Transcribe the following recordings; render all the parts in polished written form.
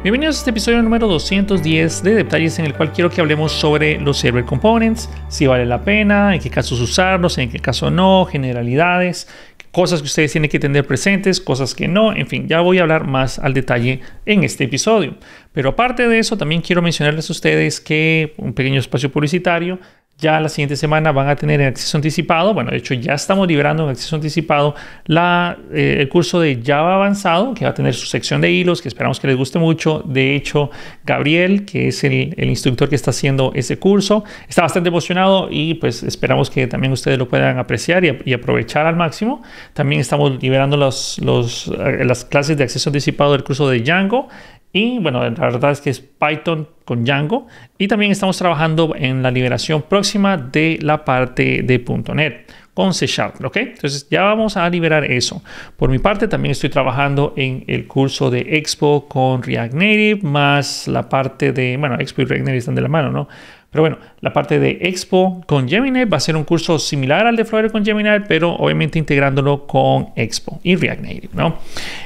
Bienvenidos a este episodio número 210 de Detalles, en el cual quiero que hablemos sobre los Server Components, si vale la pena, en qué casos usarlos, en qué caso no, generalidades, cosas que ustedes tienen que tener presentes, cosas que no, en fin, ya voy a hablar más al detalle en este episodio. Pero aparte de eso, también quiero mencionarles a ustedes que un pequeño espacio publicitario. Ya la siguiente semana van a tener en acceso anticipado, bueno, de hecho ya estamos liberando en acceso anticipado el curso de Java avanzado, que va a tener su sección de hilos, que esperamos que les guste mucho. De hecho, Gabriel, que es el instructor que está haciendo ese curso, está bastante emocionado y pues esperamos que también ustedes lo puedan apreciar y aprovechar al máximo. También estamos liberando las clases de acceso anticipado del curso de Django. Y bueno, la verdad es que es Python con Django. Y también estamos trabajando en la liberación próxima de la parte de .NET con C#, ¿ok? Entonces ya vamos a liberar eso. Por mi parte también estoy trabajando en el curso de Expo con React Native, más la parte de, bueno, Expo y React Native están de la mano, ¿no? Pero bueno, la parte de Expo con Gemini va a ser un curso similar al de Flutter con Gemini, pero obviamente integrándolo con Expo y React Native, ¿no?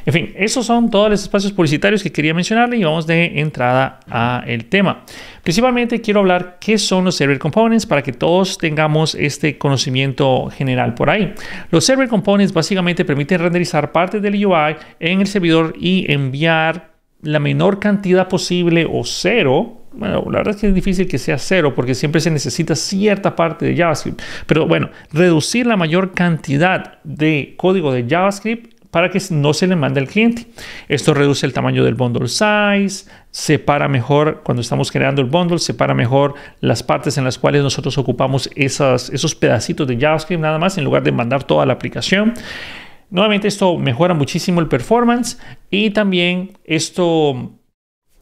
En fin, esos son todos los espacios publicitarios que quería mencionarle y vamos de entrada al tema. Principalmente quiero hablar qué son los Server Components para que todos tengamos este conocimiento general por ahí. Los Server Components básicamente permiten renderizar partes del UI en el servidor y enviar la menor cantidad posible o cero. Bueno, la verdad es que es difícil que sea cero porque siempre se necesita cierta parte de JavaScript. Pero bueno, reducir la mayor cantidad de código de JavaScript para que no se le mande al cliente. Esto reduce el tamaño del bundle size, separa mejor, cuando estamos creando el bundle, separa mejor las partes en las cuales nosotros ocupamos esos pedacitos de JavaScript nada más en lugar de mandar toda la aplicación. Nuevamente esto mejora muchísimo el performance y también esto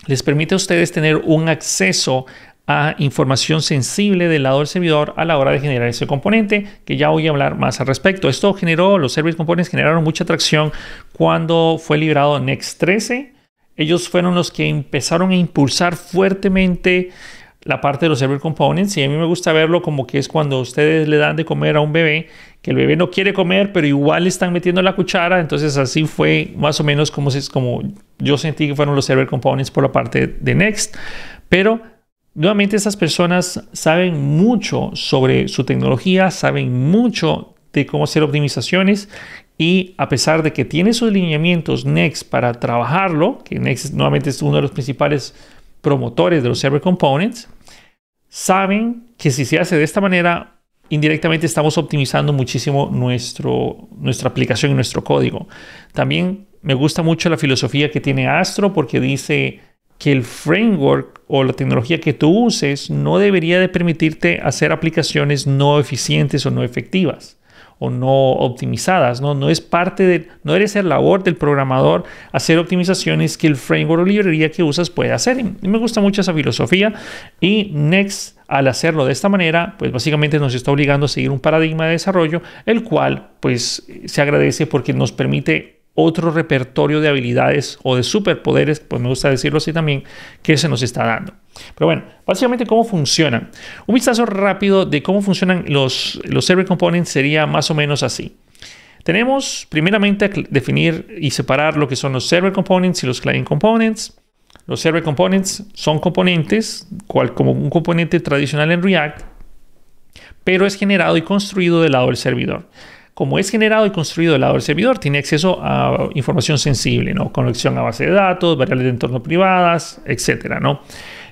les permite a ustedes tener un acceso a información sensible del lado del servidor a la hora de generar ese componente, que ya voy a hablar más al respecto. Los Server Components generaron mucha atracción cuando fue liberado Next 13. Ellos fueron los que empezaron a impulsar fuertemente la parte de los Server Components, y a mí me gusta verlo como que es cuando ustedes le dan de comer a un bebé, que el bebé no quiere comer, pero igual le están metiendo la cuchara. Entonces así fue más o menos como yo sentí que fueron los Server Components por la parte de Next. Pero nuevamente estas personas saben mucho sobre su tecnología, saben mucho de cómo hacer optimizaciones, y a pesar de que tiene sus lineamientos Next para trabajarlo, que Next nuevamente es uno de los principales promotores de los Server Components, saben que si se hace de esta manera, indirectamente estamos optimizando muchísimo nuestra aplicación y nuestro código. También me gusta mucho la filosofía que tiene Astro, porque dice que el framework o la tecnología que tú uses no debería de permitirte hacer aplicaciones no eficientes o no efectivas o no optimizadas, ¿no? No debe ser labor del programador hacer optimizaciones que el framework o librería que usas puede hacer. Y me gusta mucho esa filosofía, y Next, al hacerlo de esta manera, pues básicamente nos está obligando a seguir un paradigma de desarrollo, el cual pues se agradece porque nos permite otro repertorio de habilidades o de superpoderes, pues me gusta decirlo así también, que se nos está dando. Pero bueno, básicamente cómo funcionan. Un vistazo rápido de cómo funcionan los Server Components sería más o menos así. Tenemos primeramente definir y separar lo que son los Server Components y los Client Components. Los Server Components son componentes, como un componente tradicional en React, pero es generado y construido del lado del servidor. Como es generado y construido del lado del servidor, tiene acceso a información sensible, ¿no? Conexión a base de datos, variables de entorno privadas, etcétera, ¿no?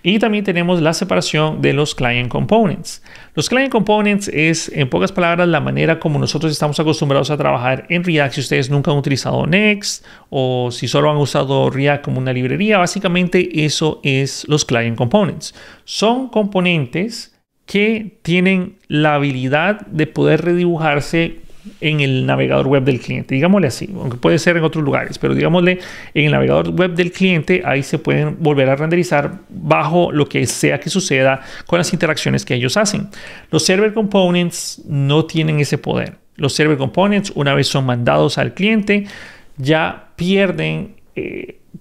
Y también tenemos la separación de los Client Components. Los Client Components es, en pocas palabras, la manera como nosotros estamos acostumbrados a trabajar en React. Si ustedes nunca han utilizado Next o si solo han usado React como una librería, básicamente eso es los Client Components. Son componentes que tienen la habilidad de poder redibujarse en el navegador web del cliente, digámosle así, aunque puede ser en otros lugares, pero digámosle en el navegador web del cliente, ahí se pueden volver a renderizar bajo lo que sea que suceda con las interacciones que ellos hacen. Los Server Components no tienen ese poder. Los Server Components, una vez son mandados al cliente, ya pierden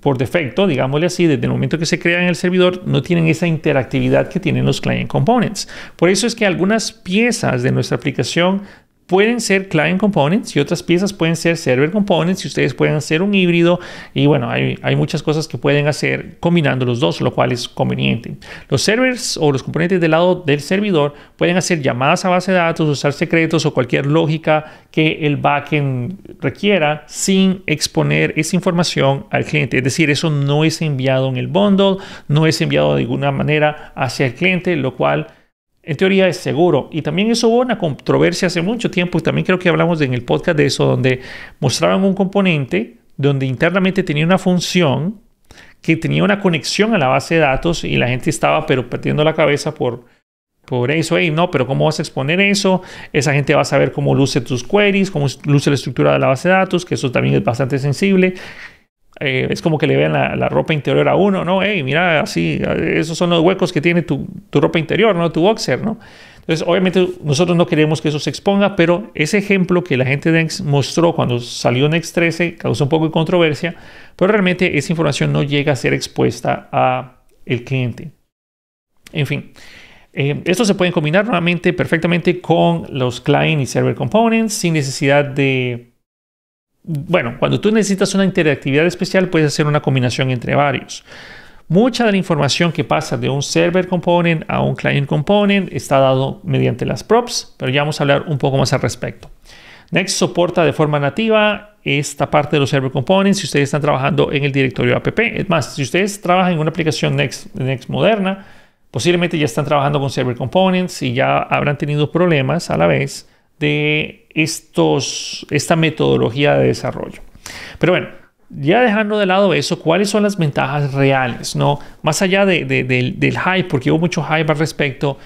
por defecto, digámosle así, desde el momento que se crean en el servidor, no tienen esa interactividad que tienen los Client Components. Por eso es que algunas piezas de nuestra aplicación pueden ser client components y otras piezas pueden ser server components y ustedes pueden hacer un híbrido y bueno, hay muchas cosas que pueden hacer combinando los dos, lo cual es conveniente. Los servers o los componentes del lado del servidor pueden hacer llamadas a base de datos, usar secretos o cualquier lógica que el backend requiera sin exponer esa información al cliente. Es decir, eso no es enviado en el bundle, no es enviado de ninguna manera hacia el cliente, lo cual en teoría es seguro. Y también eso hubo una controversia hace mucho tiempo, y también creo que hablamos en el podcast de eso, donde mostraban un componente donde internamente tenía una función que tenía una conexión a la base de datos y la gente estaba pero perdiendo la cabeza por eso. Hey, no, pero ¿cómo vas a exponer eso? Esa gente va a saber cómo luce tus queries, cómo luce la estructura de la base de datos, que eso también es bastante sensible. Es como que le vean la ropa interior a uno, ¿no? Hey, mira, así, esos son los huecos que tiene tu ropa interior, ¿no? Tu boxer, ¿no? Entonces, obviamente, nosotros no queremos que eso se exponga, pero ese ejemplo que la gente de Next mostró cuando salió Next 13 causó un poco de controversia, pero realmente esa información no llega a ser expuesta al cliente. En fin, esto se puede combinar nuevamente perfectamente con los client y server components sin necesidad de... Bueno, cuando tú necesitas una interactividad especial, puedes hacer una combinación entre varios. Mucha de la información que pasa de un server component a un client component está dado mediante las props, pero ya vamos a hablar un poco más al respecto. Next soporta de forma nativa esta parte de los server components si ustedes están trabajando en el directorio app. Es más, si ustedes trabajan en una aplicación Next moderna, posiblemente ya están trabajando con server components y ya habrán tenido problemas a la vez de esta metodología de desarrollo. Pero bueno, ya dejando de lado eso, ¿cuáles son las ventajas reales? ¿No? Más allá del hype, porque hubo mucho hype al respecto,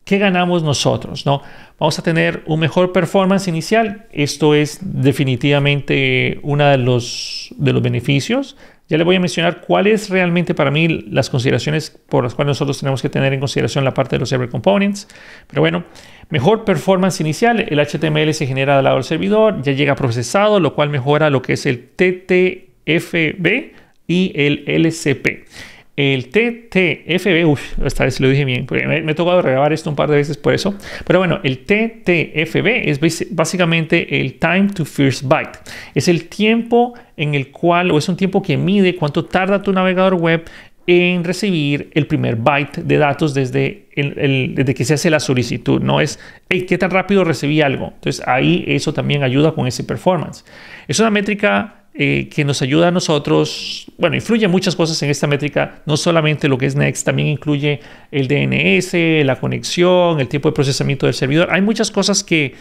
¿qué ganamos nosotros? ¿No? Vamos a tener un mejor performance inicial. Esto es definitivamente uno de los beneficios. Ya les voy a mencionar cuáles realmente para mí las consideraciones por las cuales nosotros tenemos que tener en consideración la parte de los server components. Pero bueno, mejor performance inicial. El HTML se genera del lado del servidor, ya llega procesado, lo cual mejora lo que es el TTFB y el LCP. El TTFB, esta vez lo dije bien, porque me he tocado regrabar esto un par de veces por eso. Pero bueno, el TTFB es básicamente el Time to First Byte. Es el tiempo en el cual, o es un tiempo que mide cuánto tarda tu navegador web en recibir el primer byte de datos desde que se hace la solicitud. No es, hey, ¿qué tan rápido recibí algo? Entonces ahí eso también ayuda con ese performance. Es una métrica que nos ayuda a nosotros, bueno, influye muchas cosas en esta métrica, no solamente lo que es Next, también incluye el DNS, la conexión, el tiempo de procesamiento del servidor. Hay muchas cosas que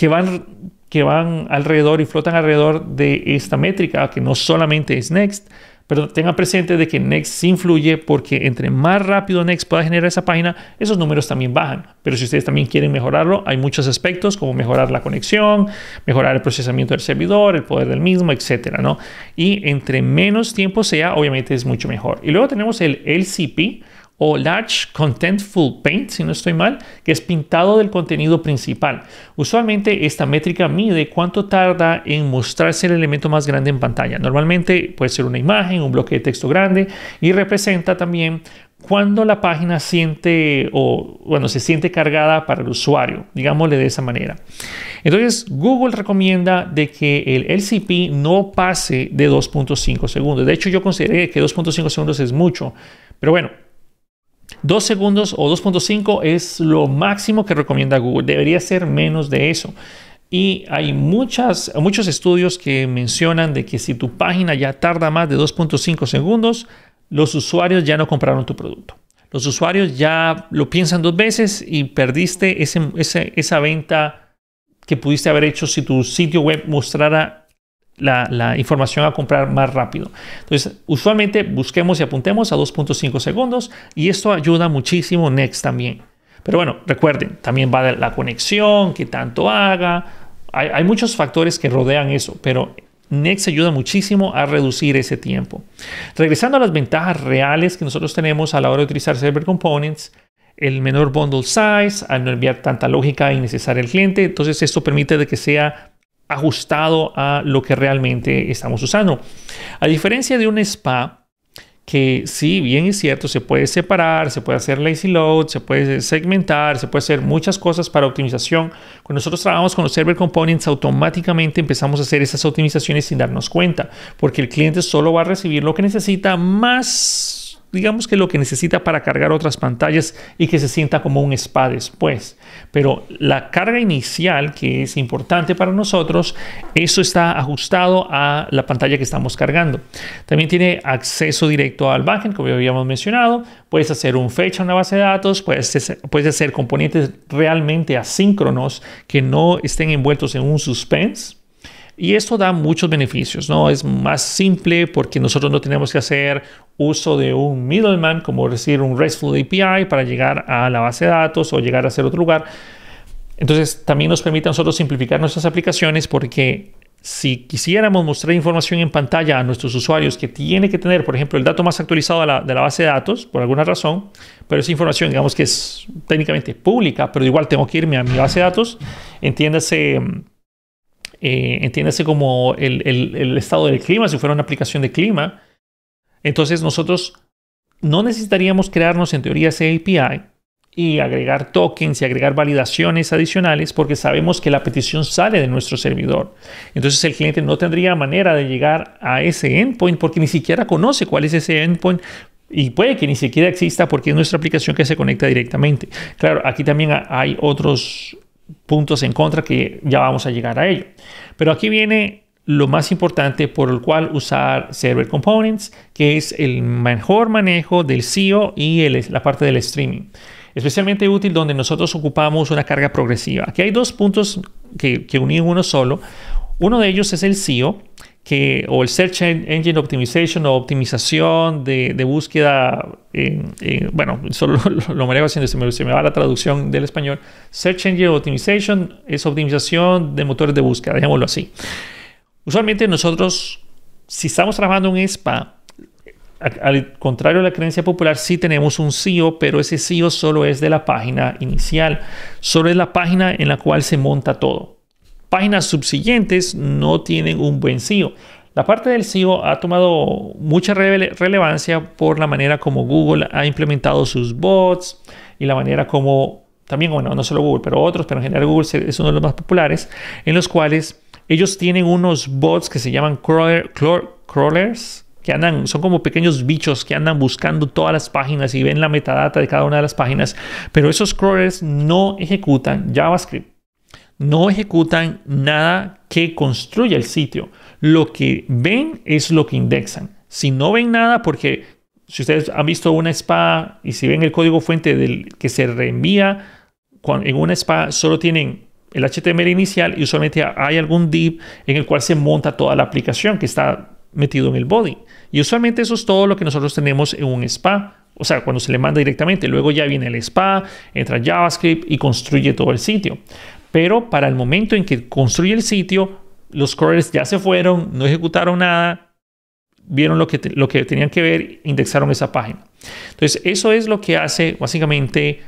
van alrededor y flotan alrededor de esta métrica, que no solamente es Next, pero tengan presente de que Next sí influye porque entre más rápido Next pueda generar esa página, esos números también bajan. Pero si ustedes también quieren mejorarlo, hay muchos aspectos como mejorar la conexión, mejorar el procesamiento del servidor, el poder del mismo, etcétera, ¿no? Y entre menos tiempo sea, obviamente es mucho mejor. Y luego tenemos el LCP, o Large Contentful Paint, si no estoy mal, que es pintado del contenido principal. Usualmente esta métrica mide cuánto tarda en mostrarse el elemento más grande en pantalla. Normalmente puede ser una imagen, un bloque de texto grande y representa también cuando la página se siente cargada para el usuario, digámosle de esa manera. Entonces, Google recomienda de que el LCP no pase de 2.5 segundos. De hecho, yo consideré que 2.5 segundos es mucho, pero bueno, 2 segundos o 2.5 es lo máximo que recomienda Google. Debería ser menos de eso. Y hay muchos estudios que mencionan de que si tu página ya tarda más de 2.5 segundos, los usuarios ya no compraron tu producto. Los usuarios ya lo piensan 2 veces y perdiste esa venta que pudiste haber hecho si tu sitio web mostrara la información a comprar más rápido. Entonces, usualmente busquemos y apuntemos a 2.5 segundos y esto ayuda muchísimo Next también. Pero bueno, recuerden, también va la conexión, que tanto haga. Hay muchos factores que rodean eso, pero Next ayuda muchísimo a reducir ese tiempo. Regresando a las ventajas reales que nosotros tenemos a la hora de utilizar Server Components, el menor bundle size, al no enviar tanta lógica innecesaria al cliente. Entonces, esto permite de que sea ajustado a lo que realmente estamos usando. A diferencia de un spa que sí, bien es cierto, se puede separar, se puede hacer lazy load, se puede segmentar, se puede hacer muchas cosas para optimización. Cuando nosotros trabajamos con los server components, automáticamente empezamos a hacer esas optimizaciones sin darnos cuenta, porque el cliente solo va a recibir lo que necesita más, digamos que lo que necesita para cargar otras pantallas y que se sienta como un spa después. Pero la carga inicial, que es importante para nosotros, eso está ajustado a la pantalla que estamos cargando. También tiene acceso directo al backend, como ya habíamos mencionado. Puedes hacer un fetch a una base de datos, puedes hacer componentes realmente asíncronos que no estén envueltos en un suspense. Y esto da muchos beneficios, ¿no? Es más simple porque nosotros no tenemos que hacer uso de un middleman, como decir un RESTful API para llegar a la base de datos o llegar a hacer otro lugar. Entonces, también nos permite a nosotros simplificar nuestras aplicaciones, porque si quisiéramos mostrar información en pantalla a nuestros usuarios que tiene que tener, por ejemplo, el dato más actualizado de la base de datos, por alguna razón, pero esa información, digamos que es técnicamente pública, pero igual tengo que irme a mi base de datos, entiéndase como el estado del clima, si fuera una aplicación de clima. Entonces nosotros no necesitaríamos crearnos en teoría ese API y agregar tokens y agregar validaciones adicionales, porque sabemos que la petición sale de nuestro servidor. Entonces el cliente no tendría manera de llegar a ese endpoint porque ni siquiera conoce cuál es ese endpoint. Y puede que ni siquiera exista porque es nuestra aplicación que se conecta directamente. Claro, aquí también hay otros puntos en contra que ya vamos a llegar a ello. Pero aquí viene lo más importante por el cual usar Server Components, que es el mejor manejo del SEO y la parte del streaming. Especialmente útil donde nosotros ocupamos una carga progresiva. Aquí hay dos puntos que uní en uno solo. Uno de ellos es el SEO, o el Search Engine Optimization o optimización de búsqueda. Bueno, solo lo manejo haciendo, se me va la traducción del español. Search Engine Optimization es optimización de motores de búsqueda, dejémoslo así. Usualmente nosotros, si estamos trabajando en un spa, al contrario de la creencia popular, sí tenemos un SEO, pero ese SEO solo es de la página inicial. Solo es la página en la cual se monta todo. Páginas subsiguientes no tienen un buen SEO. La parte del SEO ha tomado mucha relevancia por la manera como Google ha implementado sus bots y la manera como, también, bueno, no solo Google, pero otros, pero en general Google es uno de los más populares, en los cuales ellos tienen unos bots que se llaman crawlers, que son como pequeños bichos que andan buscando todas las páginas y ven la metadata de cada una de las páginas, pero esos crawlers no ejecutan JavaScript. No ejecutan nada que construya el sitio. Lo que ven es lo que indexan. Si no ven nada, porque si ustedes han visto una SPA y si ven el código fuente que se reenvía, en una SPA solo tienen el HTML inicial y usualmente hay algún div en el cual se monta toda la aplicación que está metido en el body. Y usualmente eso es todo lo que nosotros tenemos en un SPA. O sea, cuando se le manda directamente. Luego ya viene el SPA, entra JavaScript y construye todo el sitio. Pero para el momento en que construye el sitio, los crawlers ya se fueron, no ejecutaron nada, vieron lo que tenían que ver, indexaron esa página. Entonces, eso es lo que hace básicamente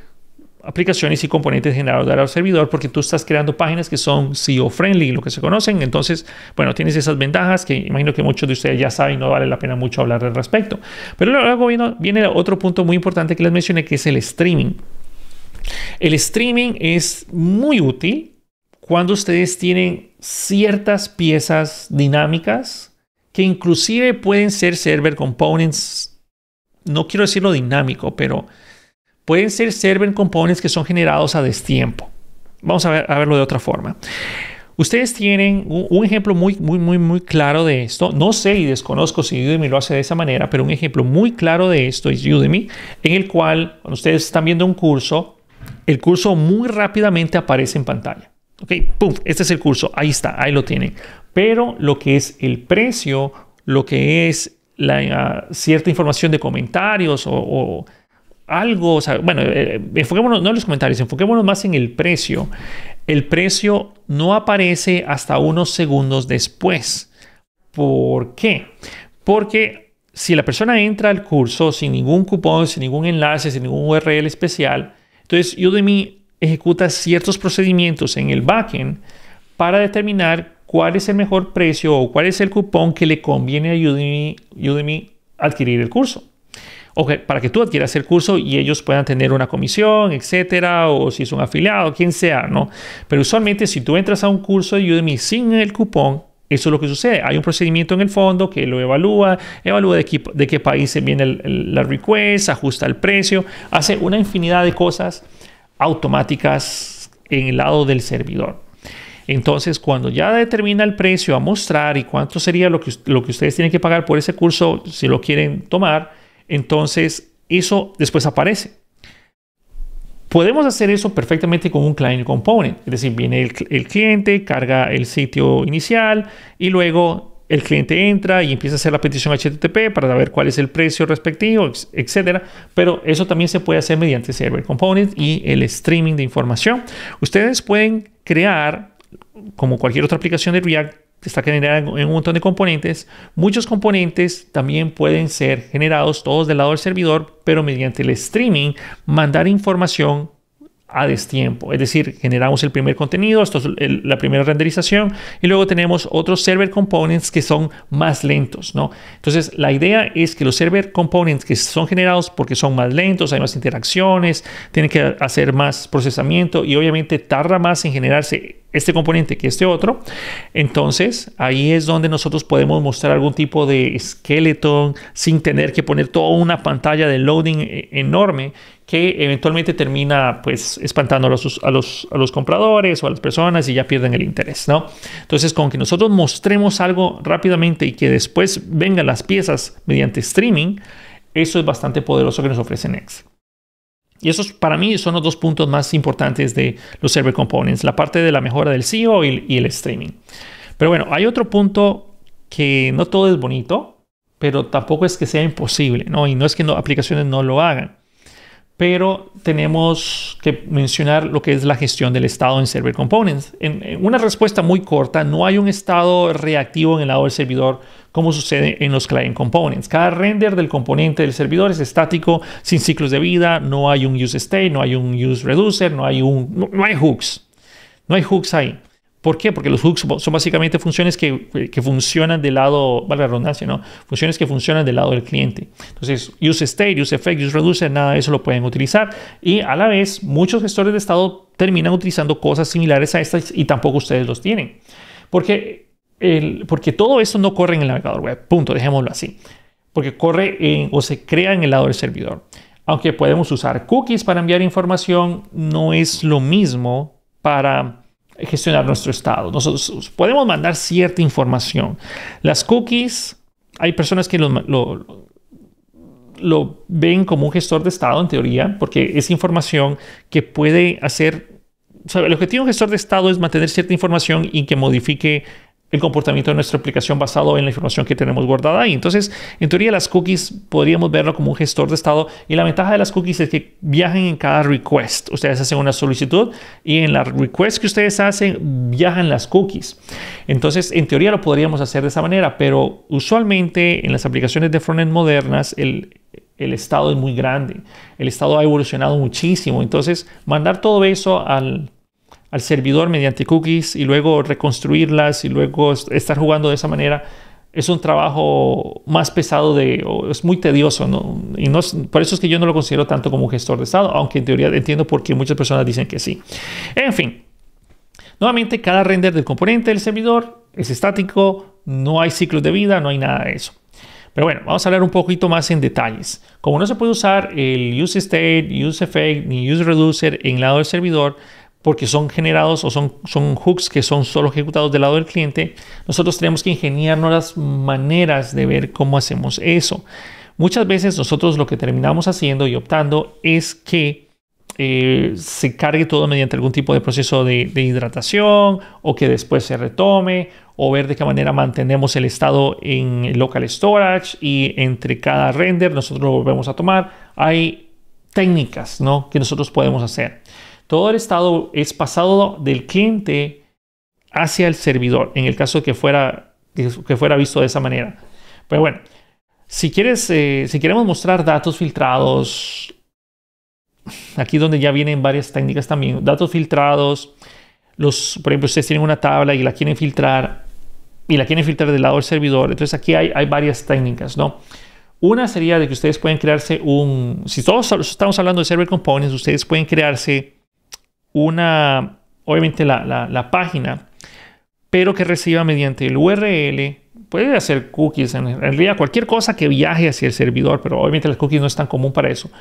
aplicaciones y componentes generados al servidor, porque tú estás creando páginas que son SEO friendly, lo que se conocen. Entonces, bueno, tienes esas ventajas que imagino que muchos de ustedes ya saben, no vale la pena mucho hablar al respecto. Pero luego viene otro punto muy importante que les mencioné, que es el streaming. El streaming es muy útil cuando ustedes tienen ciertas piezas dinámicas que inclusive pueden ser server components. No quiero decirlo dinámico, pero pueden ser server components que son generados a destiempo. Vamos a verlo de otra forma. Ustedes tienen un ejemplo muy claro de esto. No sé y desconozco si Udemy lo hace de esa manera, pero un ejemplo muy claro de esto es Udemy, en el cual cuando ustedes están viendo un curso, el curso muy rápidamente aparece en pantalla. Ok, ¡pum! Este es el curso. Ahí está, ahí lo tienen. Pero lo que es el precio, lo que es cierta información de comentarios o algo, o sea, bueno, enfoquémonos no en los comentarios, enfoquémonos más en el precio. El precio no aparece hasta unos segundos después. ¿Por qué? Porque si la persona entra al curso sin ningún cupón, sin ningún enlace, sin ningún URL especial, entonces Udemy ejecuta ciertos procedimientos en el backend para determinar cuál es el mejor precio o cuál es el cupón que le conviene a Udemy adquirir el curso. o para que tú adquieras el curso y ellos puedan tener una comisión, etcétera, o si es un afiliado, quien sea, ¿no? Pero usualmente si tú entras a un curso de Udemy sin el cupón, eso es lo que sucede. Hay un procedimiento en el fondo que lo evalúa de qué país viene la request, ajusta el precio, hace una infinidad de cosas automáticas en el lado del servidor. Entonces, cuando ya determina el precio a mostrar y cuánto sería lo que ustedes tienen que pagar por ese curso si lo quieren tomar, entonces eso después aparece. Podemos hacer eso perfectamente con un Client Component. Es decir, viene el cliente, carga el sitio inicial y luego el cliente entra y empieza a hacer la petición HTTP para ver cuál es el precio respectivo, etc. Pero eso también se puede hacer mediante Server Component y el streaming de información. Ustedes pueden crear, como cualquier otra aplicación de React, que está generada en un montón de componentes. Muchos componentes también pueden ser generados todos del lado del servidor, pero mediante el streaming mandar información a destiempo. Es decir, generamos el primer contenido, esto es la primera renderización, y luego tenemos otros server components que son más lentos, ¿no? Entonces, la idea es que los server components que son generados porque son más lentos, hay más interacciones, tienen que hacer más procesamiento y obviamente tarda más en generarse este componente que este otro. Entonces, ahí es donde nosotros podemos mostrar algún tipo de skeleton sin tener que poner toda una pantalla de loading enorme que eventualmente termina pues espantando a los compradores o a las personas y ya pierden el interés, ¿no? Entonces, con que nosotros mostremos algo rápidamente y que después vengan las piezas mediante streaming, eso es bastante poderoso que nos ofrece Next. Y esos para mí son los dos puntos más importantes de los Server Components, la parte de la mejora del SEO y el streaming. Pero bueno, hay otro punto que no todo es bonito, pero tampoco es que sea imposible, ¿no? Y no es que aplicaciones no lo hagan. Pero tenemos que mencionar lo que es la gestión del estado en Server Components. En una respuesta muy corta, no hay un estado reactivo en el lado del servidor como sucede en los Client Components. Cada render del componente del servidor es estático, sin ciclos de vida, no hay un useState, no hay un useReducer, no hay hooks. No hay hooks ahí. ¿Por qué? Porque los hooks son básicamente funciones que funcionan del lado, vale la redundancia, ¿no? Funciones que funcionan del lado del cliente. Entonces, useState, useEffect, useReducer, nada de eso lo pueden utilizar. Y a la vez, muchos gestores de estado terminan utilizando cosas similares a estas y tampoco ustedes los tienen. Porque todo esto no corre en el navegador web. Punto, dejémoslo así. Porque corre o se crea en el lado del servidor. Aunque podemos usar cookies para enviar información, no es lo mismo para gestionar nuestro estado. Nosotros podemos mandar cierta información. Las cookies, hay personas que lo ven como un gestor de estado en teoría, porque es información que puede hacer. O sea, el objetivo de un gestor de estado es mantener cierta información y que modifique el comportamiento de nuestra aplicación basado en la información que tenemos guardada ahí. Entonces, en teoría, las cookies podríamos verlo como un gestor de estado y la ventaja de las cookies es que viajan en cada request. Ustedes hacen una solicitud y en la request que ustedes hacen viajan las cookies. Entonces, en teoría lo podríamos hacer de esa manera, pero usualmente en las aplicaciones de frontend modernas el estado es muy grande. El estado ha evolucionado muchísimo. Entonces, mandar todo eso al servidor mediante cookies y luego reconstruirlas y luego estar jugando de esa manera es un trabajo más pesado es muy tedioso, ¿no? Y por eso es que yo no lo considero tanto como un gestor de estado, aunque en teoría entiendo por qué muchas personas dicen que sí. En fin, nuevamente cada render del componente del servidor es estático, no hay ciclos de vida, no hay nada de eso. Pero bueno, vamos a hablar un poquito más en detalles. Como no se puede usar el useState, useEffect ni useReducer en el lado del servidor, porque son generados o son hooks que son solo ejecutados del lado del cliente, nosotros tenemos que ingeniarnos las maneras de ver cómo hacemos eso. Muchas veces nosotros lo que terminamos haciendo y optando es que se cargue todo mediante algún tipo de proceso de hidratación o que después se retome o ver de qué manera mantenemos el estado en local storage y entre cada render nosotros lo volvemos a tomar. Hay técnicas, ¿no?, que nosotros podemos hacer. Todo el estado es pasado del cliente hacia el servidor, en el caso que fuera visto de esa manera. Pero bueno, si queremos mostrar datos filtrados, aquí donde ya vienen varias técnicas también, datos filtrados, por ejemplo, ustedes tienen una tabla y la quieren filtrar del lado del servidor, entonces aquí hay varias técnicas, ¿no? Una sería de que ustedes pueden crearse si todos estamos hablando de Server Components, ustedes pueden crearse obviamente la página, pero que reciba mediante el URL. Puede hacer cookies, en realidad cualquier cosa que viaje hacia el servidor, pero obviamente las cookies no es tan común para eso.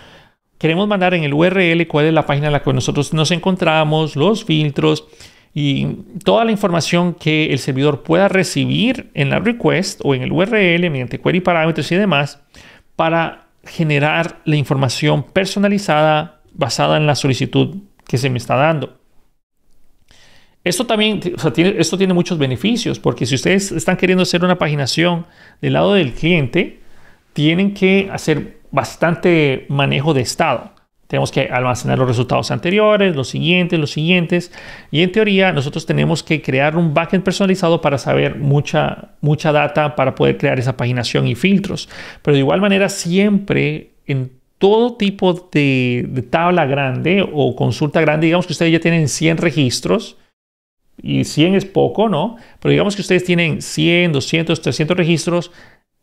Queremos mandar en el URL cuál es la página en la que nosotros nos encontramos, los filtros y toda la información que el servidor pueda recibir en la request o en el URL mediante query parámetros y demás para generar la información personalizada basada en la solicitud que se me está dando. Esto también, esto tiene muchos beneficios, porque si ustedes están queriendo hacer una paginación del lado del cliente, tienen que hacer bastante manejo de estado. Tenemos que almacenar los resultados anteriores, los siguientes, y en teoría nosotros tenemos que crear un backend personalizado para saber mucha data para poder crear esa paginación y filtros. Pero de igual manera, siempre en todo tipo de tabla grande o consulta grande, digamos que ustedes ya tienen 100 registros, y 100 es poco, ¿no? Pero digamos que ustedes tienen 100, 200, 300 registros,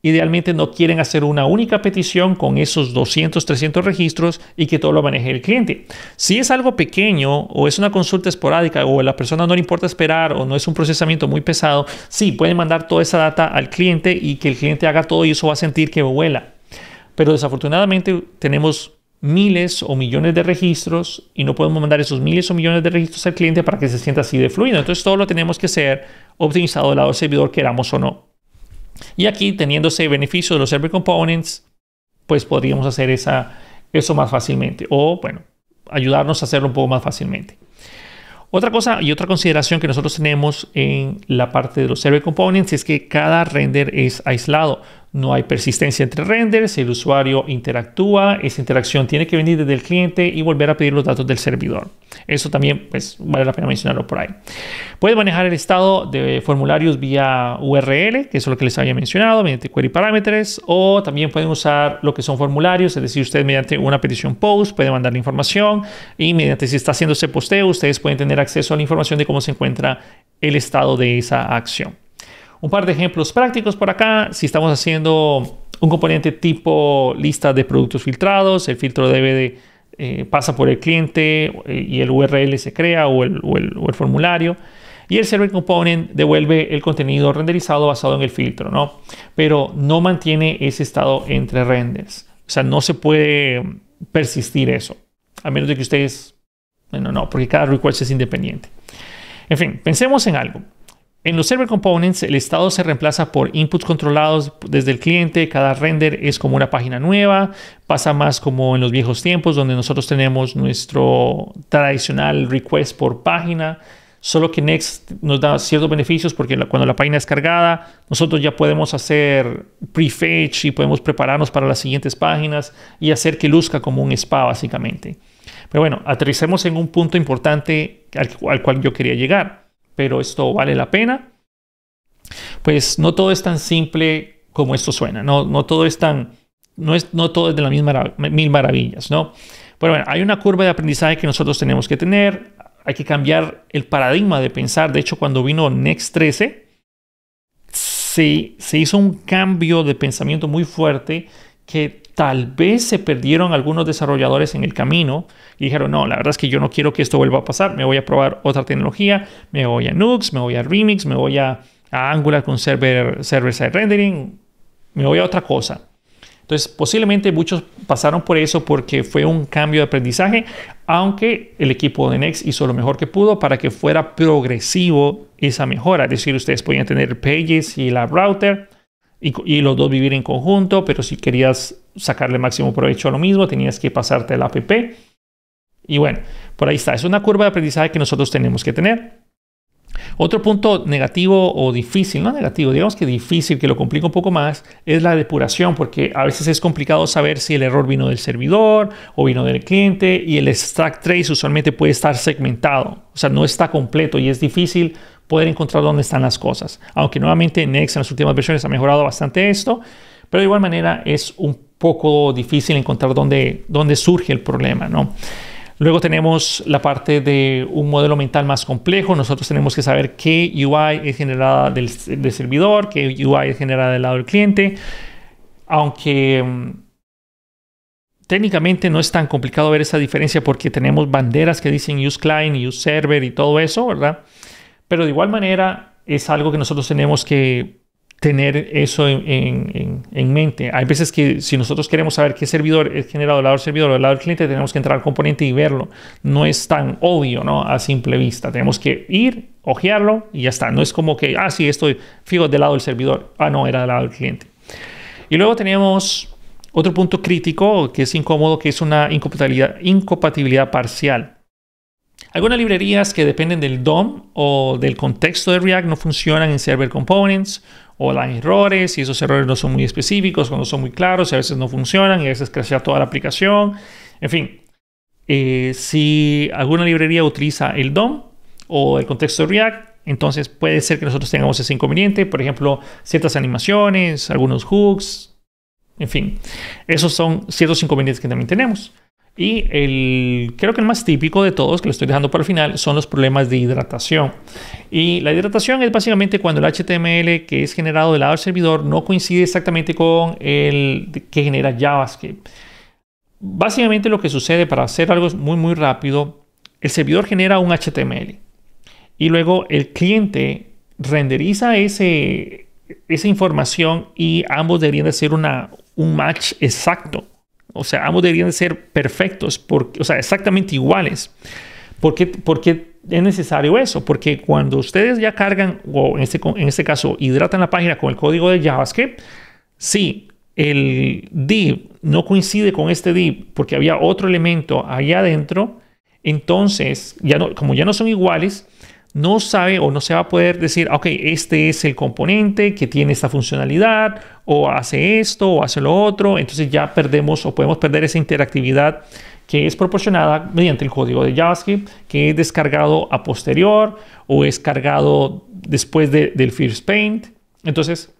idealmente no quieren hacer una única petición con esos 200, 300 registros y que todo lo maneje el cliente. Si es algo pequeño o es una consulta esporádica o a la persona no le importa esperar o no es un procesamiento muy pesado, sí, pueden mandar toda esa data al cliente y que el cliente haga todo y eso va a sentir que vuela. Pero desafortunadamente tenemos miles o millones de registros y no podemos mandar esos miles o millones de registros al cliente para que se sienta así de fluido. Entonces todo lo tenemos que hacer optimizado del lado del servidor, queramos o no. Y aquí, teniendo ese beneficio de los Server Components, pues podríamos hacer eso más fácilmente o, bueno, ayudarnos a hacerlo un poco más fácilmente. Otra cosa y otra consideración que nosotros tenemos en la parte de los Server Components es que cada render es aislado. No hay persistencia entre renders, el usuario interactúa, esa interacción tiene que venir desde el cliente y volver a pedir los datos del servidor. Eso también pues, vale la pena mencionarlo por ahí. Puede manejar el estado de formularios vía URL, que es lo que les había mencionado, mediante query parameters, o también pueden usar lo que son formularios, es decir, ustedes mediante una petición post pueden mandar la información y mediante si está haciendo ese posteo, ustedes pueden tener acceso a la información de cómo se encuentra el estado de esa acción. Un par de ejemplos prácticos por acá. Si estamos haciendo un componente tipo lista de productos filtrados, el filtro pasa por el cliente y el URL se crea o el formulario. Y el Server Component devuelve el contenido renderizado basado en el filtro, ¿no? Pero no mantiene ese estado entre renders. O sea, no se puede persistir eso. A menos de que ustedes... Bueno, no, porque cada request es independiente. En fin, pensemos en algo. En los Server Components, el estado se reemplaza por inputs controlados desde el cliente. Cada render es como una página nueva. Pasa más como en los viejos tiempos, donde nosotros tenemos nuestro tradicional request por página. Solo que Next nos da ciertos beneficios porque cuando la página es cargada, nosotros ya podemos hacer prefetch y podemos prepararnos para las siguientes páginas y hacer que luzca como un spa, básicamente. Pero bueno, aterricemos en un punto importante al cual yo quería llegar. Pero esto vale la pena. Pues no todo es tan simple como esto suena. No todo es de las mil maravillas, ¿no? Pero bueno, hay una curva de aprendizaje que nosotros tenemos que tener. Hay que cambiar el paradigma de pensar. De hecho, cuando vino Next 13, se hizo un cambio de pensamiento muy fuerte que tal vez se perdieron algunos desarrolladores en el camino y dijeron, no, la verdad es que yo no quiero que esto vuelva a pasar, me voy a probar otra tecnología, me voy a Nux, me voy a Remix, me voy a Angular con server-side rendering, me voy a otra cosa. Entonces, posiblemente muchos pasaron por eso porque fue un cambio de aprendizaje, aunque el equipo de Next hizo lo mejor que pudo para que fuera progresivo esa mejora. Es decir, ustedes podían tener Pages y la router, y los dos vivir en conjunto, pero si querías sacarle máximo provecho a lo mismo, tenías que pasarte el app. Y bueno, por ahí está. Es una curva de aprendizaje que nosotros tenemos que tener. Otro punto negativo o difícil, no negativo, digamos que difícil, que lo complica un poco más, es la depuración, porque a veces es complicado saber si el error vino del servidor o vino del cliente, y el stack trace usualmente puede estar segmentado, o sea, no está completo y es difícil poder encontrar dónde están las cosas. Aunque nuevamente Next en las últimas versiones ha mejorado bastante esto, pero de igual manera es un poco difícil encontrar dónde surge el problema, ¿no? Luego tenemos la parte de un modelo mental más complejo. Nosotros tenemos que saber qué UI es generada del servidor, qué UI es generada del lado del cliente. aunque técnicamente no es tan complicado ver esa diferencia porque tenemos banderas que dicen use client y use server y todo eso, ¿verdad? Pero de igual manera es algo que nosotros tenemos que tener eso en mente. Hay veces que si nosotros queremos saber qué servidor es generado del lado del servidor o del lado del cliente, tenemos que entrar al componente y verlo. No es tan obvio, ¿no? A simple vista. Tenemos que ir, ojearlo y ya está. No es como que, sí, estoy fijo del lado del servidor. No, era del lado del cliente. Y luego tenemos otro punto crítico que es incómodo, que es una incompatibilidad parcial. Algunas librerías que dependen del DOM o del contexto de React no funcionan en Server Components o dan errores y esos errores no son muy específicos, no son muy claros y a veces no funcionan y a veces crashea toda la aplicación. En fin, si alguna librería utiliza el DOM o el contexto de React, entonces puede ser que nosotros tengamos ese inconveniente. Por ejemplo, ciertas animaciones, algunos hooks, en fin. Esos son ciertos inconvenientes que también tenemos. Y creo que el más típico de todos, que lo estoy dejando para el final, son los problemas de hidratación. Y la hidratación es básicamente cuando el HTML que es generado del lado del servidor no coincide exactamente con el que genera JavaScript. Básicamente lo que sucede, para hacer algo muy rápido, el servidor genera un HTML y luego el cliente renderiza esa información y ambos deberían de hacer un match exacto. O sea, ambos deberían de ser perfectos, exactamente iguales. ¿Por qué es necesario eso? Porque cuando ustedes ya cargan, o en este caso, hidratan la página con el código de JavaScript, si el div no coincide con este div porque había otro elemento allá adentro, entonces, como ya no son iguales, no sabe o no se va a poder decir, ok, este es el componente que tiene esta funcionalidad, o hace esto, o hace lo otro. Entonces ya perdemos o podemos perder esa interactividad que es proporcionada mediante el código de JavaScript, que es descargado a posterior o es cargado después del First Paint. Entonces,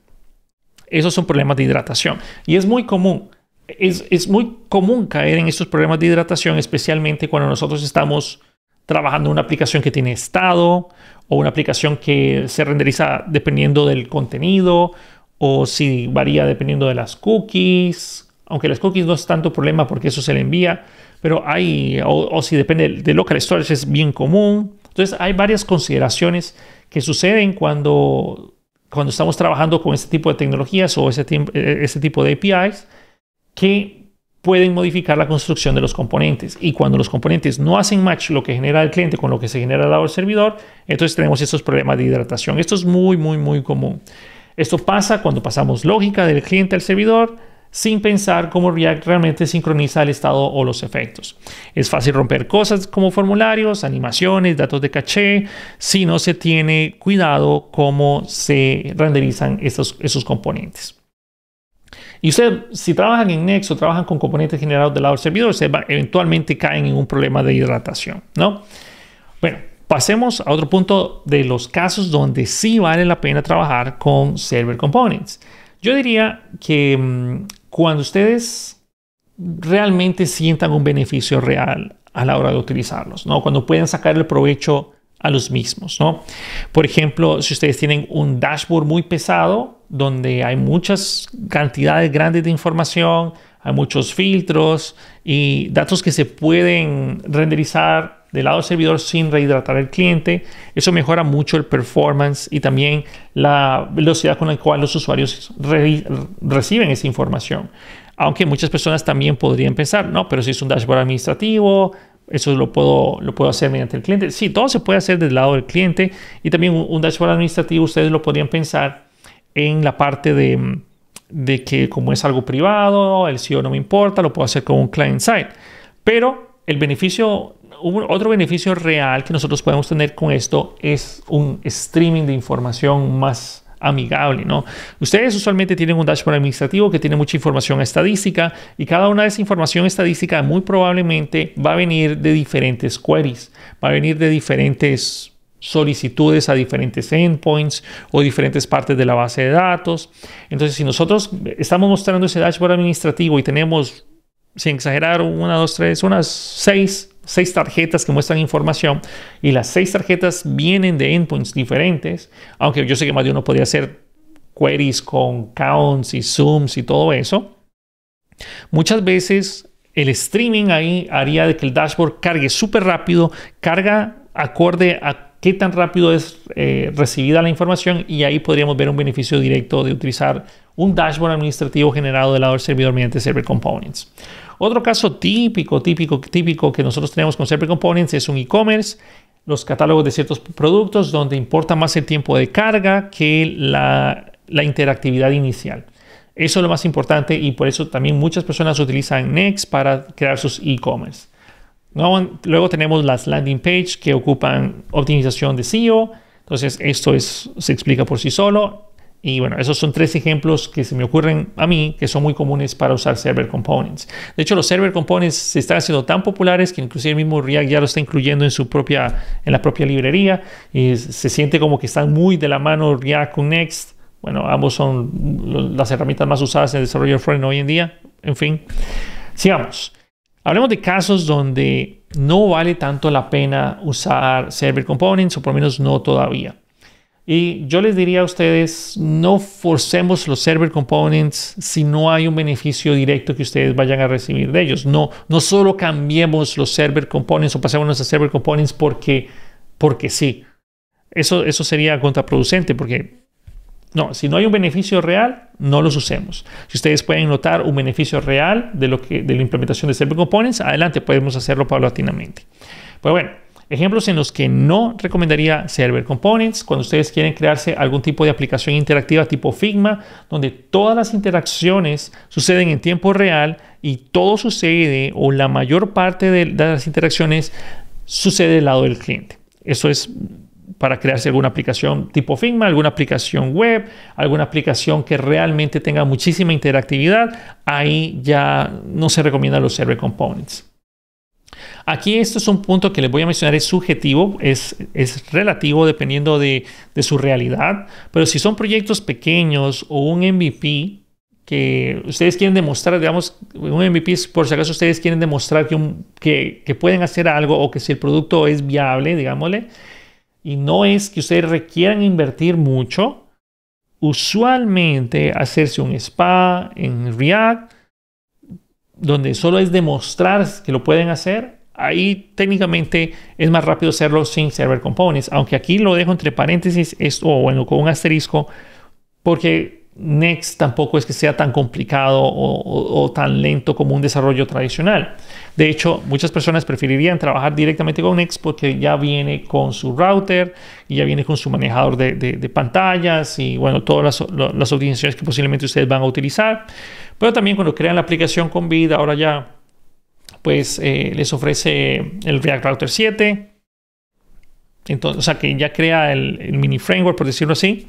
esos son problemas de hidratación. Y es muy común. Es muy común caer en estos problemas de hidratación, especialmente cuando nosotros estamos trabajando en una aplicación que tiene estado o una aplicación que se renderiza dependiendo del contenido o si varía dependiendo de las cookies, aunque las cookies no es tanto problema porque eso se le envía, pero o si depende de local storage es bien común. Entonces hay varias consideraciones que suceden cuando estamos trabajando con este tipo de tecnologías o ese tipo de APIs que pueden modificar la construcción de los componentes. Y cuando los componentes no hacen match lo que genera el cliente con lo que se genera al lado del servidor, entonces tenemos estos problemas de hidratación. Esto es muy común. Esto pasa cuando pasamos lógica del cliente al servidor sin pensar cómo React realmente sincroniza el estado o los efectos. Es fácil romper cosas como formularios, animaciones, datos de caché, si no se tiene cuidado cómo se renderizan esos componentes. Y ustedes, si trabajan en Next o trabajan con componentes generados del lado del servidor, eventualmente caen en un problema de hidratación, ¿no? Bueno, pasemos a otro punto de los casos donde sí vale la pena trabajar con Server Components. Yo diría que cuando ustedes realmente sientan un beneficio real a la hora de utilizarlos, ¿no? Cuando pueden sacar el provecho a los mismos, ¿no? Por ejemplo, si ustedes tienen un dashboard muy pesado, donde hay muchas cantidades grandes de información, hay muchos filtros y datos que se pueden renderizar del lado del servidor sin rehidratar el cliente, eso mejora mucho el performance y también la velocidad con la cual los usuarios reciben esa información. Aunque muchas personas también podrían pensar, no, pero si es un dashboard administrativo, eso lo puedo hacer mediante el cliente. Sí, todo se puede hacer del lado del cliente y también un dashboard administrativo ustedes lo podrían pensar en la parte de que como es algo privado, el SEO no me importa, lo puedo hacer con un client side. Pero otro beneficio real que nosotros podemos tener con esto es un streaming de información más amigable, ¿no? Ustedes usualmente tienen un dashboard administrativo que tiene mucha información estadística y cada una de esa información estadística muy probablemente va a venir de diferentes queries, va a venir de diferentes solicitudes a diferentes endpoints o diferentes partes de la base de datos. Entonces, si nosotros estamos mostrando ese dashboard administrativo y tenemos, sin exagerar, unas 6 tarjetas que muestran información y las 6 tarjetas vienen de endpoints diferentes, aunque yo sé que más de uno podría hacer queries con counts y zooms y todo eso, muchas veces el streaming ahí haría de que el dashboard cargue súper rápido, carga acorde a qué tan rápido es recibida la información, y ahí podríamos ver un beneficio directo de utilizar un dashboard administrativo generado del lado del servidor mediante Server Components. Otro caso típico que nosotros tenemos con Server Components es un e-commerce, los catálogos de ciertos productos, donde importa más el tiempo de carga que la interactividad inicial. Eso es lo más importante, y por eso también muchas personas utilizan Next para crear sus e-commerce. Luego tenemos las landing page que ocupan optimización de SEO. Entonces esto se explica por sí solo. Y bueno, esos son 3 ejemplos que se me ocurren a mí que son muy comunes para usar Server Components. De hecho, los Server Components se están haciendo tan populares que inclusive el mismo React ya lo está incluyendo en la propia librería. Y se siente como que están muy de la mano React con Next. Bueno, ambos son las herramientas más usadas en el desarrollo de frontend hoy en día. En fin, sigamos. Hablemos de casos donde no vale tanto la pena usar Server Components, o por lo menos no todavía. Y yo les diría a ustedes, no forcemos los Server Components si no hay un beneficio directo que ustedes vayan a recibir de ellos. No solo cambiemos los Server Components o pasemos a Server Components porque sí. Eso sería contraproducente, porque no, si no hay un beneficio real, no los usemos. Si ustedes pueden notar un beneficio real de la implementación de Server Components, adelante, podemos hacerlo paulatinamente. Pues bueno, ejemplos en los que no recomendaría Server Components: cuando ustedes quieren crearse algún tipo de aplicación interactiva tipo Figma, donde todas las interacciones suceden en tiempo real y todo sucede, o la mayor parte de las interacciones sucede del lado del cliente. Eso es para crearse alguna aplicación tipo Figma, alguna aplicación web, alguna aplicación que realmente tenga muchísima interactividad. Ahí ya no se recomiendan los Server Components. Aquí esto es un punto que les voy a mencionar, es subjetivo, es relativo dependiendo de su realidad, pero si son proyectos pequeños o un MVP que ustedes quieren demostrar, digamos, un MVP es por si acaso ustedes quieren demostrar que pueden hacer algo, o que si el producto es viable, digámosle, y no es que ustedes requieran invertir mucho, usualmente hacerse un spa en React, donde solo es demostrar que lo pueden hacer, ahí técnicamente es más rápido hacerlo sin Server Components, aunque aquí lo dejo entre paréntesis, o bueno, con un asterisco, porque Next tampoco es que sea tan complicado o tan lento como un desarrollo tradicional. De hecho, muchas personas preferirían trabajar directamente con Next porque ya viene con su router y ya viene con su manejador de pantallas y bueno, todas las optimizaciones que posiblemente ustedes van a utilizar. Pero también cuando crean la aplicación con Vid, ahora ya pues les ofrece el React Router 7. Entonces, o sea que ya crea el mini framework, por decirlo así.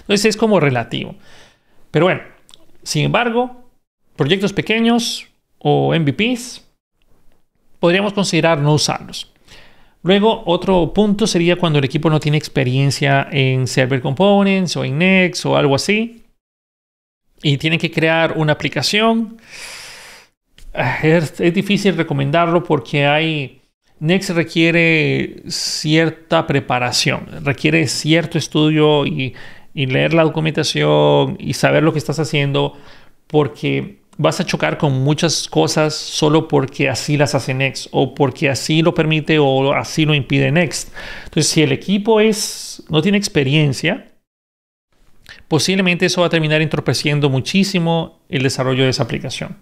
Entonces es como relativo. Pero bueno, sin embargo, proyectos pequeños o MVPs podríamos considerar no usarlos. Luego, otro punto sería cuando el equipo no tiene experiencia en Server Components o en Next o algo así, y tienen que crear una aplicación. Es difícil recomendarlo porque Next requiere cierta preparación, requiere cierto estudio y leer la documentación y saber lo que estás haciendo, porque vas a chocar con muchas cosas solo porque así las hace Next, o porque así lo permite o así lo impide Next. Entonces, si el equipo no tiene experiencia, posiblemente eso va a terminar entorpeciendo muchísimo el desarrollo de esa aplicación.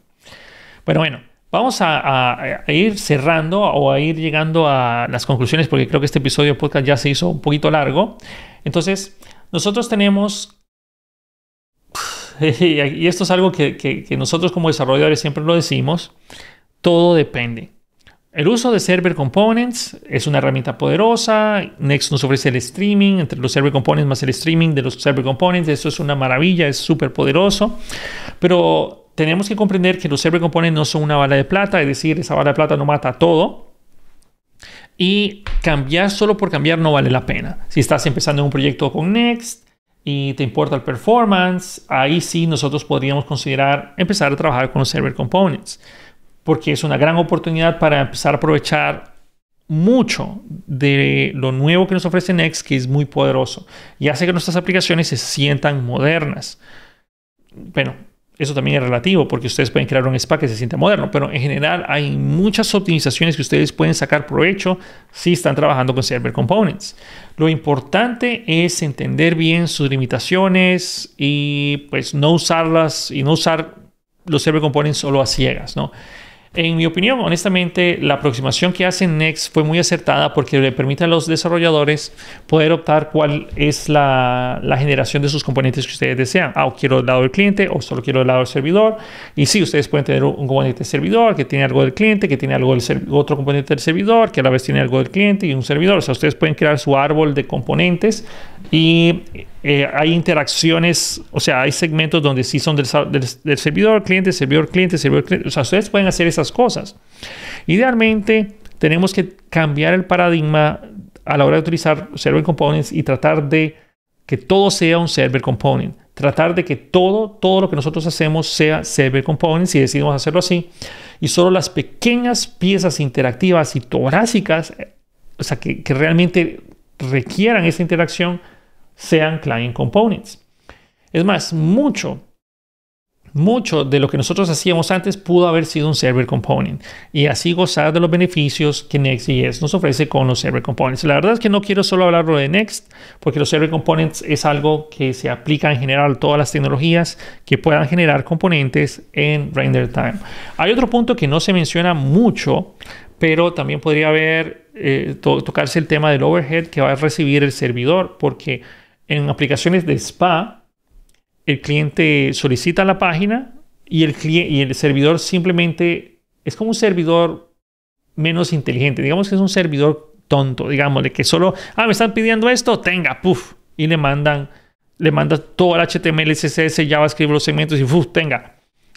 Bueno, vamos a ir cerrando o a ir llegando a las conclusiones, porque creo que este episodio de podcast ya se hizo un poquito largo. Entonces, nosotros tenemos, y esto es algo que nosotros como desarrolladores siempre lo decimos, todo depende. El uso de Server Components es una herramienta poderosa. Next nos ofrece el streaming, entre los Server Components más el streaming de los Server Components. Eso es una maravilla, es súper poderoso. Pero tenemos que comprender que los Server Components no son una bala de plata, es decir, esa bala de plata no mata todo. Y cambiar solo por cambiar no vale la pena. Si estás empezando en un proyecto con Next y te importa el performance, ahí sí nosotros podríamos considerar empezar a trabajar con los Server Components, porque es una gran oportunidad para empezar a aprovechar mucho de lo nuevo que nos ofrece Next, que es muy poderoso y hace que nuestras aplicaciones se sientan modernas. Bueno, eso también es relativo porque ustedes pueden crear un spa que se sienta moderno, pero en general hay muchas optimizaciones que ustedes pueden sacar provecho si están trabajando con Server Components. Lo importante es entender bien sus limitaciones y pues no usarlas y no usar los Server Components solo a ciegas, ¿no? En mi opinión, honestamente, la aproximación que hace Next fue muy acertada porque le permite a los desarrolladores poder optar cuál es la generación de sus componentes que ustedes desean. Quiero del lado del cliente o solo quiero del lado del servidor. Y sí, ustedes pueden tener un componente del servidor que tiene algo del cliente, que tiene algo del otro componente del servidor, que a la vez tiene algo del cliente y un servidor. O sea, ustedes pueden crear su árbol de componentes y hay interacciones, o sea, hay segmentos donde sí son del servidor, cliente, servidor, cliente, servidor, cliente. O sea, ustedes pueden hacer esas cosas. Idealmente, tenemos que cambiar el paradigma a la hora de utilizar Server Components y tratar de que todo sea un Server Component. Tratar de que todo lo que nosotros hacemos sea Server Components, y decidimos hacerlo así. Y solo las pequeñas piezas interactivas y torácicas, o sea, que realmente requieran esa interacción, sean Client Components. Es más, mucho de lo que nosotros hacíamos antes pudo haber sido un Server Component y así gozar de los beneficios que Next.js nos ofrece con los Server Components. La verdad es que no quiero solo hablarlo de Next, porque los Server Components es algo que se aplica en general a todas las tecnologías que puedan generar componentes en render time. Hay otro punto que no se menciona mucho, pero también podría tocarse el tema del overhead que va a recibir el servidor, porque en aplicaciones de spa, el cliente solicita la página y el servidor simplemente es como un servidor menos inteligente. Digamos que es un servidor tonto, digamos, de que solo, me están pidiendo esto, tenga, puff, y le manda todo el HTML, CSS, JavaScript, los segmentos y tenga.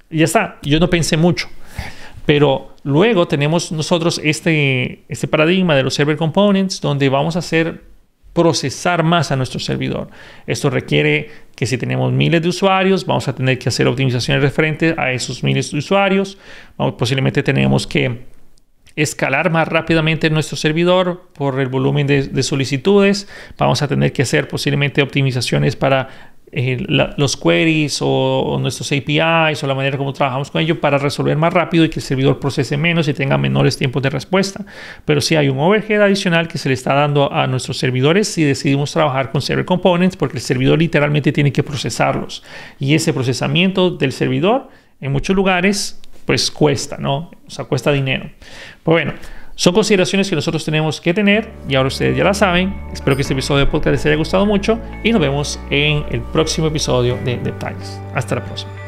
Y ya está. Yo no pensé mucho. Pero luego tenemos nosotros este paradigma de los Server Components donde vamos a procesar más a nuestro servidor. Esto requiere que si tenemos miles de usuarios, vamos a tener que hacer optimizaciones referentes a esos miles de usuarios. Posiblemente tenemos que escalar más rápidamente nuestro servidor por el volumen de solicitudes. Vamos a tener que hacer posiblemente optimizaciones para los queries o nuestros APIs o la manera como trabajamos con ellos para resolver más rápido y que el servidor procese menos y tenga menores tiempos de respuesta. Pero sí hay un overhead adicional que se le está dando a nuestros servidores si decidimos trabajar con Server Components, porque el servidor literalmente tiene que procesarlos. Y ese procesamiento del servidor en muchos lugares pues cuesta, ¿no? O sea, cuesta dinero. Pues bueno, son consideraciones que nosotros tenemos que tener y ahora ustedes ya la saben. Espero que este episodio de podcast les haya gustado mucho y nos vemos en el próximo episodio de Detalles. Hasta la próxima.